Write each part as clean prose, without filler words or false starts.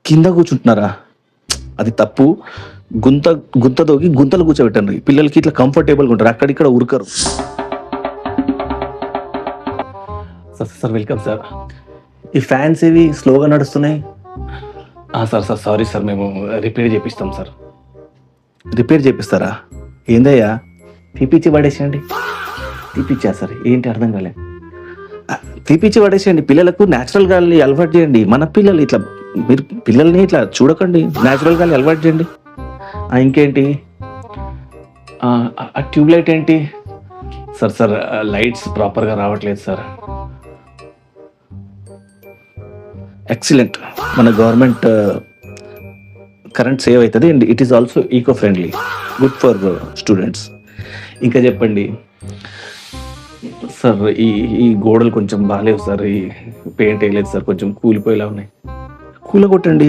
కింద కూర్చుంటున్నారా? అది తప్పు. గుంత గుంత తోగి గుంతలు కూర్చోబెట్టండి. పిల్లలకి ఇట్లా కంఫర్టబుల్గా ఉంటారు, అక్కడిక్కడ ఉరకరు. Sir welcome sir. ఈ ఫ్యాన్స్ ఇవి స్లోగా నడుస్తున్నాయి. సార్ సారీ సార్, మేము రిపేర్ చేపిస్తాం సార్. రిపేర్ చేపిస్తారా? ఏందయ్యా తీపిచ్చి పడేసేయండి. తీపిచ్చా సార్? ఏంటి అర్థం కాలే. తీపిచ్చి పడేసేయండి. పిల్లలకు న్యాచురల్ గాలి అలవాటు చేయండి. మన పిల్లలు ఇట్లా, మీరు పిల్లల్ని ఇట్లా చూడకండి, న్యాచురల్ గాలి అలవాటు చేయండి. ఇంకేంటి ఆ ట్యూబ్లైట్ ఏంటి? సార్ లైట్స్ ప్రాపర్గా రావట్లేదు సార్. ఎక్సలెంట్. మన గవర్నమెంట్ కరెంట్ సేవ్ అవుతుంది and it is also eco friendly, good for students. ఇంకా చెప్పండి సార్. ఈ గోడలు కొంచెం బాగాలేవు సార్, ఈ పెయింట్ వేయలేదు సార్, కొంచెం కూలిపోయేలా ఉన్నాయి. కూలగొట్టండి.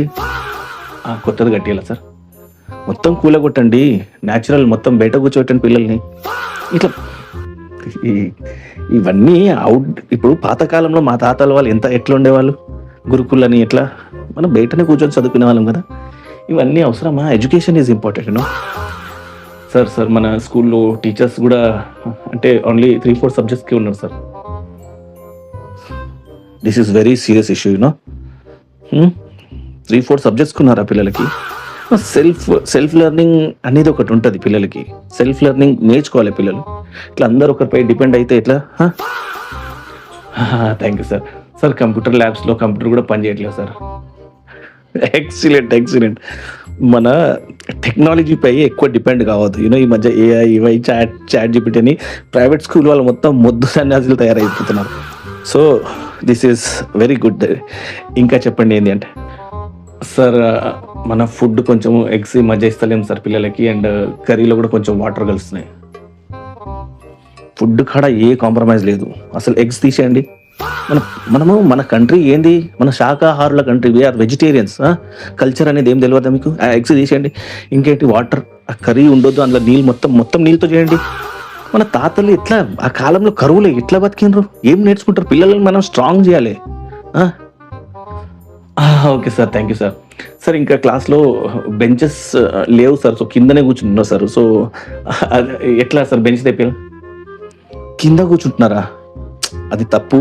కొత్తది కట్టేయాలా సార్? మొత్తం కూలగొట్టండి. న్యాచురల్ మొత్తం బయట కూర్చోబెట్టండి పిల్లల్ని. ఇట్లా ఇవన్నీ ఇప్పుడు పాతకాలంలో మా తాతల వాళ్ళు ఎట్లా ఉండేవాళ్ళు, గురుకులని ఎట్లా, మనం బయటనే కూర్చొని చదువుకునే వాళ్ళం కదా. ఇవన్నీ అవసరమా? Education is important you know. Sir మన స్కూల్లో టీచర్స్ కూడా అంటే ఓన్లీ 3-4 సబ్జెక్ట్స్కి ఉన్నారు sir. This is very serious issue you know. 3-4 సబ్జెక్ట్స్కి ఉన్నారా పిల్లలకి? సెల్ఫ్ లెర్నింగ్ అనేది ఒకటి ఉంటుంది పిల్లలకి. సెల్ఫ్ లెర్నింగ్ నేర్చుకోవాలి పిల్లలు. ఇట్లా అందరు ఒకరిపై డిపెండ్ అయితే ఎట్లా? Thank you sir. Sir computer ల్యాబ్స్లో కంప్యూటర్ కూడా పనిచేయట్లేదు సార్. ఎక్సలెంట్. మన టెక్నాలజీపై ఎక్కువ డిపెండ్ కావద్దు యూనో. ఈ మధ్య ఏఐ ఇవై చాట్ జీపీటీ అని ప్రైవేట్ స్కూల్ వాళ్ళు మొత్తం మొద్దు సన్యాసులు తయారైపోతున్నారు. So this is very good. ఇంకా చెప్పండి ఏంటి అంటే సార్, మన ఫుడ్ కొంచెం ఎగ్స్ ఈ మధ్య ఇస్తలేము సార్ పిల్లలకి, అండ్ కర్రీలో కూడా కొంచెం వాటర్ కలుస్తున్నాయి. ఫుడ్ కాడ ఏ కాంప్రమైజ్ లేదు. అసలు ఎగ్స్ తీసేయండి. మనము మన కంట్రీ ఏంది, మన శాకాహారుల కంట్రీ, వీఆర్ వెజిటేరియన్స్. కల్చర్ అనేది ఏం తెలియదా మీకు? ఎగ్స్ తీసేయండి. ఇంకేంటి వాటర్, ఆ కర్రీ ఉండొద్దు, అందులో నీళ్ళు మొత్తం నీళ్ళతో చేయండి. మన తాతలు ఎట్లా ఆ కాలంలో కరువులు ఎట్లా బతికినరు, ఏం నేర్చుకుంటారు? పిల్లలను మనం స్ట్రాంగ్ చేయాలి. Okay sir, thank you sir. Sir ఇంకా క్లాస్లో బెంచెస్ లేవు సార్, సో కిందనే కూర్చుంటున్నారు సార్. సో ఎట్లా సార్ బెంచ్ తెప్పాలి? కింద కూర్చుంటున్నారా? అది తప్పు.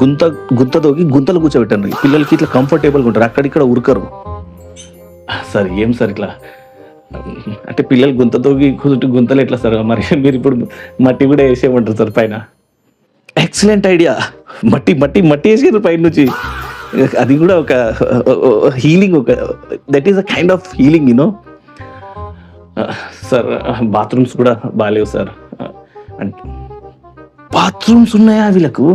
గుంత తోగి గుంతలు కూర్చోబెట్టండి. పిల్లలకి ఇట్లా కంఫర్టబుల్గా ఉంటారు, అక్కడిక్కడ ఉరకరు. సార్ ఏం సార్ ఇట్లా అంటే పిల్లలు గుంత తోగి కూర్చుంటే గుంతలు ఎట్లా సార్? మరి మీరు ఇప్పుడు మట్టి కూడా వేసేయమంటారు సార్ పైన? Excellent idea. మట్టి వేసారు పైన నుంచి. అది కూడా ఒక healing, that is a kind of healing you know. Sir bathrooms కూడా బాగాలేవు సార్. అంటే బాత్రూమ్స్ ఉన్నాయా వీళ్ళకు?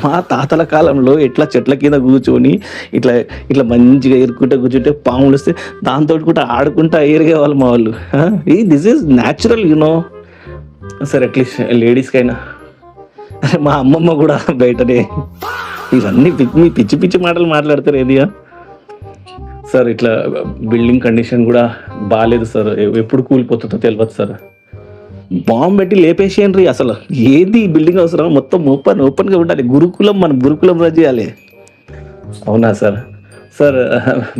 మా తాతల కాలంలో ఎట్లా చెట్ల కింద కూర్చొని ఇట్లా మంచిగా ఎరుకుంటా కూర్చుంటే పాములు వస్తే దాంతో కూడా ఆడుకుంటా ఎరిగే వాళ్ళు మా వాళ్ళు. This is natural you know. Sir at least లేడీస్కైనా, మా అమ్మమ్మ కూడా బయటనే ఇవన్నీ పిచ్చి మాటలు మాట్లాడతారు ఏదియా. సార్ ఇట్లా బిల్డింగ్ కండిషన్ కూడా బాగాలేదు సార్, ఎప్పుడు కూలిపోతుందో తెలియదు సార్. బాంబు పెట్టి లేపేసేయండి. అసలు ఏది బిల్డింగ్ అవసరం, మొత్తం ఓపెన్గా ఉండాలి. మనం గురుకులం రన్ చేయాలి. అవునా సార్? సార్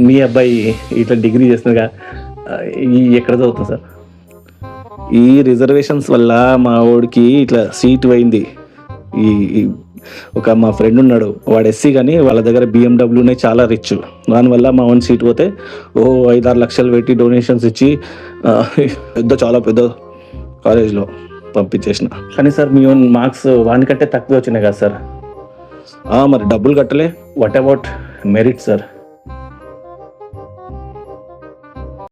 మీ అబ్బాయి ఇట్లా డిగ్రీ చేస్తున్నాగా, ఎక్కడ చదువుతుంది సార్? ఈ రిజర్వేషన్స్ వల్ల మా వాడికి ఇట్లా సీట్ పోయింది. మా ఫ్రెండ్ ఉన్నాడు, వాడు ఎస్సీ, కానీ వాళ్ళ దగ్గర BMW చాలా రిచ్. దానివల్ల మా ఓన్ సీట్ పోతే 5-6 లక్షలు పెట్టి డొనేషన్స్ ఇచ్చి చాలా పెద్ద కాలేజ్లో పంపించేసిన. కానీ సార్ మీ ఓన్ మార్క్స్ వానికంటే తక్కువ వచ్చినాయి కదా సార్? మరి డబ్బులు కట్టలే. What about merit sir?